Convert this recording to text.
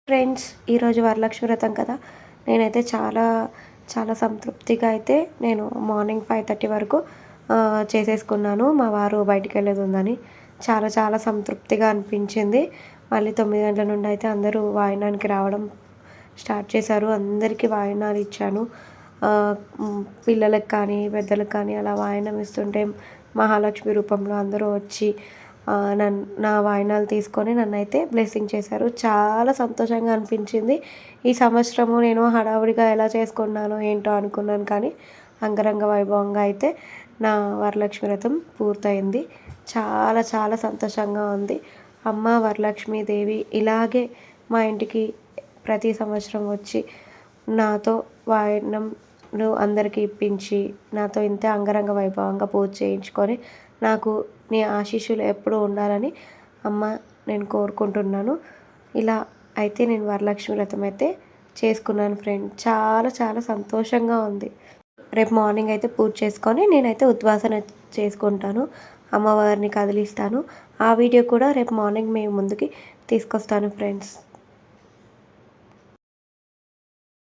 Friends, ఈరోజు వరలక్ష్మి వ్రతం కదా! నేనైతే చాలా చాలా సంతృప్తిగా అయితే నేను మార్నింగ్ 5:30 వరకు చేసేసుకున్నాను. మా వారు బయటికెళ్ళేదుందని. చాలా చాలా సంతృప్తిగా అనిపించింది. మళ్ళీ 9 గంటల నుండి అయితే అందరూ వాయినానికి రావడం స్టార్ట్ చేశారు. అందరికీ వాయినాలిచ్చాను. పిల్లలకి కానీ, పెద్దలకి కానీ అలా వాయినం ఇస్తుంటే మహాలక్ష్మి రూపంలో అందరూ వచ్చి నా వాయినాలు తీసుకొని నన్నైతే బ్లెస్సింగ్ చేశారు. చాలా సంతోషంగా అనిపించింది. ఈ సంవత్సరము నేను హడావుడిగా ఎలా చేసుకున్నానో ఏంటో అనుకున్నాను, కానీ అంగరంగ వైభవంగా అయితే నా వరలక్ష్మి వ్రతం పూర్తయింది. చాలా చాలా సంతోషంగా ఉంది. అమ్మ వరలక్ష్మీదేవి ఇలాగే మా ఇంటికి ప్రతి సంవత్సరం వచ్చి నాతో వాయినంను అందరికీ ఇప్పించి, నాతో ఇంతే అంగరంగ వైభవంగా పూజ చేయించుకొని, నాకు నీ ఆశీస్సులు ఎప్పుడూ ఉండాలని అమ్మ నేను కోరుకుంటున్నాను. ఇలా అయితే నేను వరలక్ష్మి వ్రతం అయితే చేసుకున్నాను ఫ్రెండ్. చాలా చాలా సంతోషంగా ఉంది. రేపు మార్నింగ్ అయితే పూజ చేసుకొని నేనైతే ఉద్వాసన చేసుకుంటాను. అమ్మవారిని కదిలిస్తాను. ఆ వీడియో కూడా రేపు మార్నింగ్ మీ ముందుకి తీసుకొస్తాను ఫ్రెండ్స్.